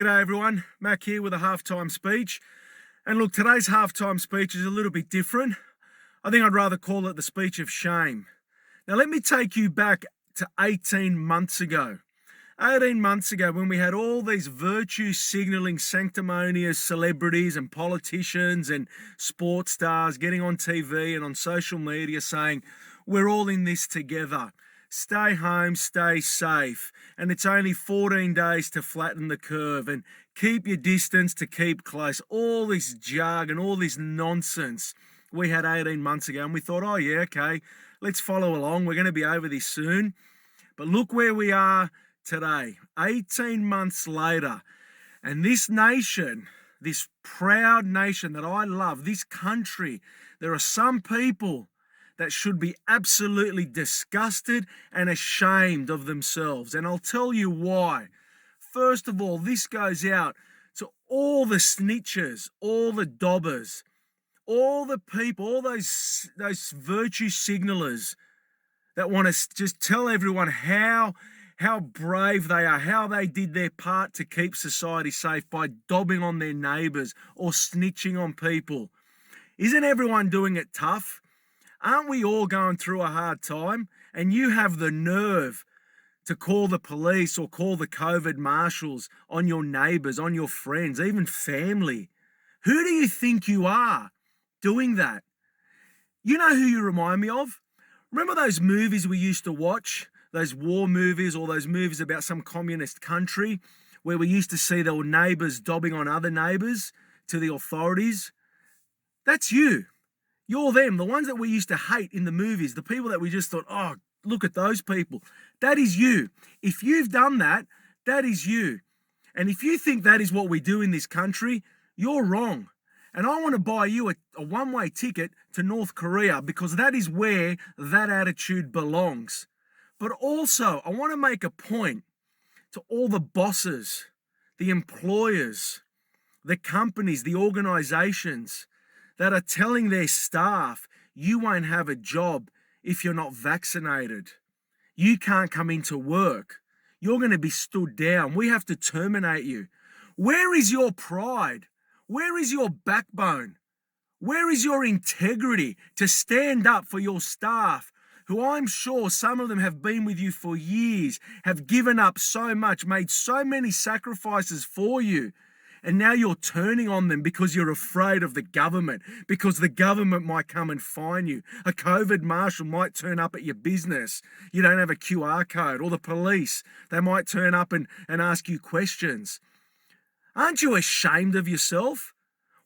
G'day everyone, Mack here with a halftime speech. And look, today's halftime speech is a little bit different. I think I'd rather call it the speech of shame. Now let me take you back to 18 months ago. 18 months ago when we had all these virtue signalling sanctimonious celebrities and politicians and sports stars getting on TV and on social media saying, we're all in this together. Stay home, stay safe, and it's only 14 days to flatten the curve, and keep your distance to keep close. All this jargon, all this nonsense we had 18 months ago, and we thought, oh yeah, okay, let's follow along. We're going to be over this soon. But look where we are today, 18 months later, and this nation, this proud nation that I love, this country, there are some people that should be absolutely disgusted and ashamed of themselves. And I'll tell you why. First of all, this goes out to all the snitches, all the dobbers, all the people, all those virtue signalers that want to just tell everyone how brave they are, how they did their part to keep society safe by dobbing on their neighbours or snitching on people. Isn't everyone doing it tough? Aren't we all going through a hard time? And you have the nerve to call the police or call the COVID marshals on your neighbours, on your friends, even family. Who do you think you are doing that? You know who you remind me of? Remember those movies we used to watch? Those war movies or those movies about some communist country where we used to see their neighbours dobbing on other neighbours to the authorities? That's you. You're them, the ones that we used to hate in the movies, the people that we just thought, oh, look at those people. That is you. If you've done that, that is you. And if you think that is what we do in this country, you're wrong. And I want to buy you a one-way ticket to North Korea because that is where that attitude belongs. But also, I want to make a point to all the bosses, the employers, the companies, the organizations that are telling their staff, you won't have a job if you're not vaccinated. You can't come into work. You're going to be stood down. We have to terminate you. Where is your pride? Where is your backbone? Where is your integrity to stand up for your staff, who I'm sure some of them have been with you for years, have given up so much, made so many sacrifices for you, and now you're turning on them because you're afraid of the government, because the government might come and fine you. A COVID marshal might turn up at your business. You don't have a QR code. Or the police, they might turn up and ask you questions. Aren't you ashamed of yourself?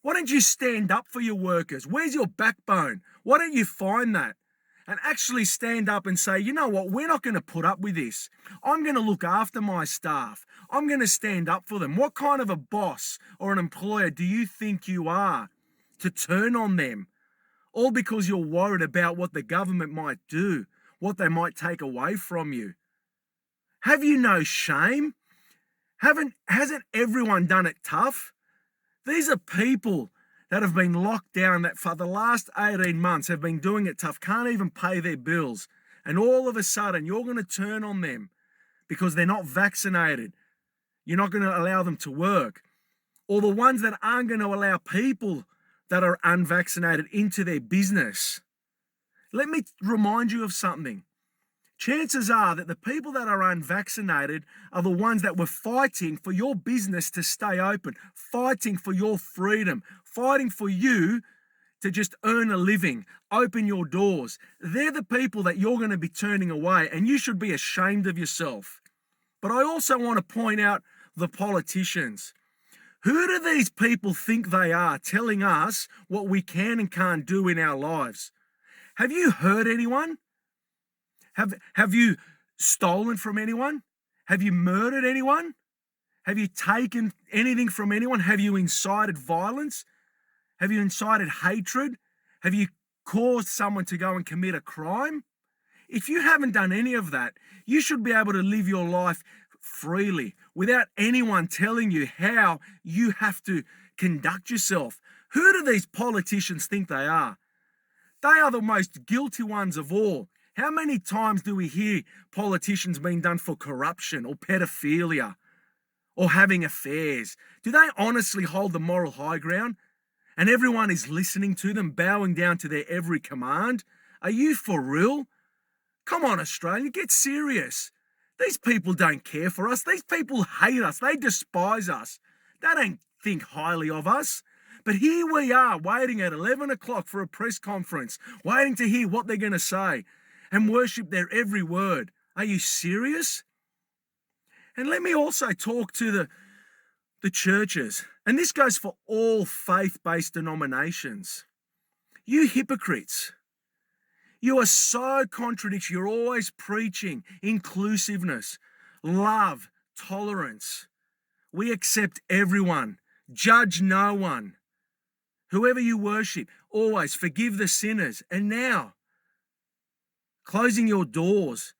Why don't you stand up for your workers? Where's your backbone? Why don't you find that? And actually stand up and say, you know what, we're not going to put up with this. I'm going to look after my staff. I'm going to stand up for them. What kind of a boss or an employer do you think you are to turn on them? All because you're worried about what the government might do, what they might take away from you. Have you no shame? Hasn't everyone done it tough? These are people that have been locked down, that for the last 18 months have been doing it tough, can't even pay their bills. And all of a sudden, you're going to turn on them because they're not vaccinated. You're not going to allow them to work. Or the ones that aren't going to allow people that are unvaccinated into their business. Let me remind you of something. Chances are that the people that are unvaccinated are the ones that were fighting for your business to stay open, fighting for your freedom, fighting for you to just earn a living, open your doors. They're the people that you're going to be turning away, and you should be ashamed of yourself. But I also want to point out the politicians. Who do these people think they are telling us what we can and can't do in our lives? Have you hurt anyone? Have you stolen from anyone? Have you murdered anyone? Have you taken anything from anyone? Have you incited violence? Have you incited hatred? Have you caused someone to go and commit a crime? If you haven't done any of that, you should be able to live your life freely without anyone telling you how you have to conduct yourself. Who do these politicians think they are? They are the most guilty ones of all. How many times do we hear politicians being done for corruption or pedophilia or having affairs? Do they honestly hold the moral high ground? And everyone is listening to them, bowing down to their every command? Are you for real? Come on, Australia, get serious. These people don't care for us. These people hate us. They despise us. They don't think highly of us. But here we are, waiting at 11 o'clock for a press conference, waiting to hear what they're going to say and worship their every word. Are you serious? And let me also talk to the churches. And this goes for all faith-based denominations. You hypocrites. You are so contradictory. You're always preaching inclusiveness, love, tolerance. We accept everyone. Judge no one. Whoever you worship, always forgive the sinners. And now, closing your doors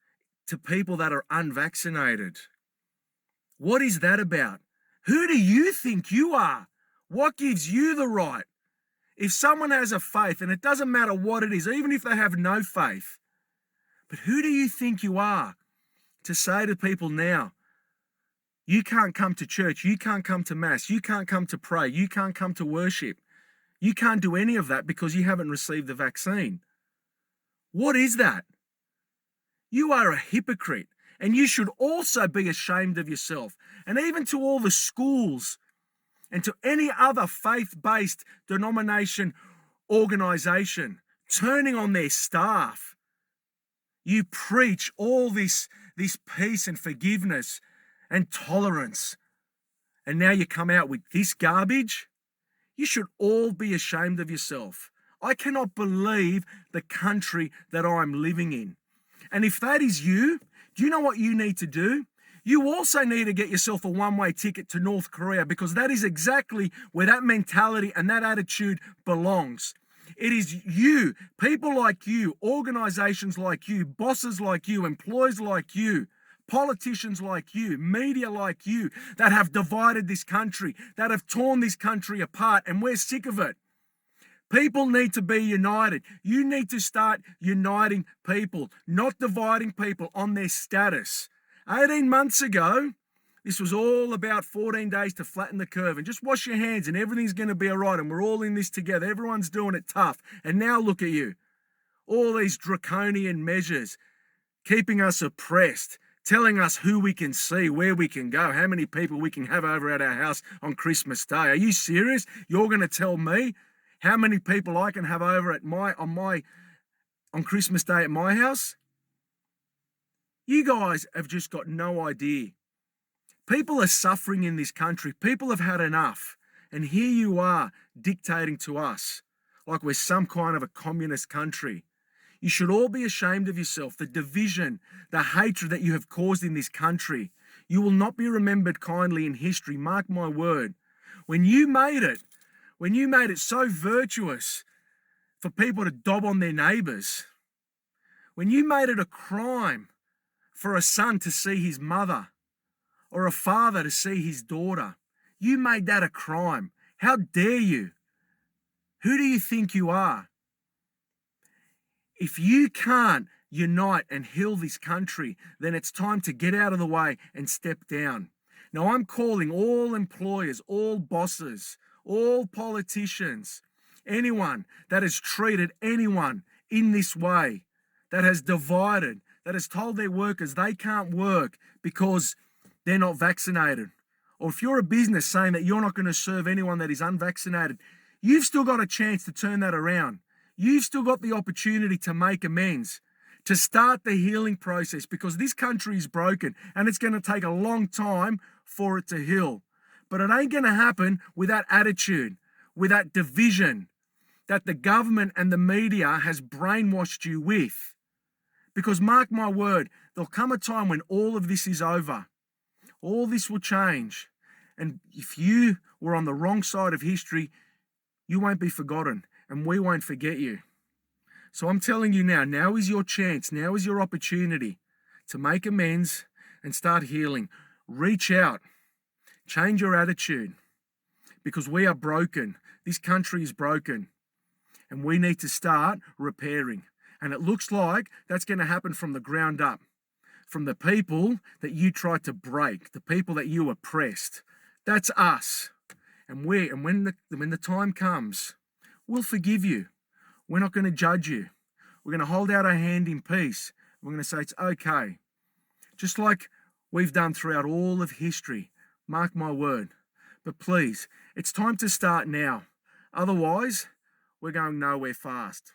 to people that are unvaccinated. What is that about? Who do you think you are? What gives you the right? If someone has a faith, and it doesn't matter what it is, even if they have no faith, but who do you think you are to say to people now, you can't come to church, you can't come to mass, you can't come to pray, you can't come to worship, you can't do any of that because you haven't received the vaccine? What is that? You are a hypocrite, and you should also be ashamed of yourself. And even to all the schools and to any other faith-based denomination, organization, turning on their staff. You preach all this peace and forgiveness and tolerance. And now you come out with this garbage? You should all be ashamed of yourself. I cannot believe the country that I'm living in. And if that is you, do you know what you need to do? You also need to get yourself a one-way ticket to North Korea, because that is exactly where that mentality and that attitude belongs. It is you, people like you, organizations like you, bosses like you, employees like you, politicians like you, media like you, that have divided this country, that have torn this country apart, and we're sick of it. People need to be united. You need to start uniting people, not dividing people on their status. 18 months ago, this was all about 14 days to flatten the curve and just wash your hands and everything's going to be all right and we're all in this together. Everyone's doing it tough. And now look at you. All these draconian measures, keeping us oppressed, telling us who we can see, where we can go, how many people we can have over at our house on Christmas Day. Are you serious? You're going to tell me how many people I can have over at on Christmas Day at my house? You guys have just got no idea. People are suffering in this country. People have had enough. And here you are dictating to us like we're some kind of a communist country. You should all be ashamed of yourself, the division, the hatred that you have caused in this country. You will not be remembered kindly in history, mark my word. When you made it so virtuous for people to dob on their neighbours, when you made it a crime for a son to see his mother or a father to see his daughter, you made that a crime. How dare you? Who do you think you are? If you can't unite and heal this country, then it's time to get out of the way and step down. Now, I'm calling all employers, all bosses, all politicians, anyone that has treated anyone in this way, that has divided, that has told their workers they can't work because they're not vaccinated. Or if you're a business saying that you're not going to serve anyone that is unvaccinated, you've still got a chance to turn that around. You've still got the opportunity to make amends, to start the healing process, because this country is broken and it's going to take a long time for it to heal. But it ain't going to happen with that attitude, with that division that the government and the media has brainwashed you with. Because mark my word, there'll come a time when all of this is over. All this will change. And if you were on the wrong side of history, you won't be forgotten and we won't forget you. So I'm telling you now is your chance. Now is your opportunity to make amends and start healing. Reach out. Change your attitude, because we are broken. This country is broken and we need to start repairing. And it looks like that's going to happen from the ground up. from the people that you tried to break, the people that you oppressed. That's us. And when the time comes, we'll forgive you. We're not going to judge you. We're going to hold out our hand in peace. We're going to say it's okay. Just like we've done throughout all of history. Mark my word. But please, it's time to start now. Otherwise, we're going nowhere fast.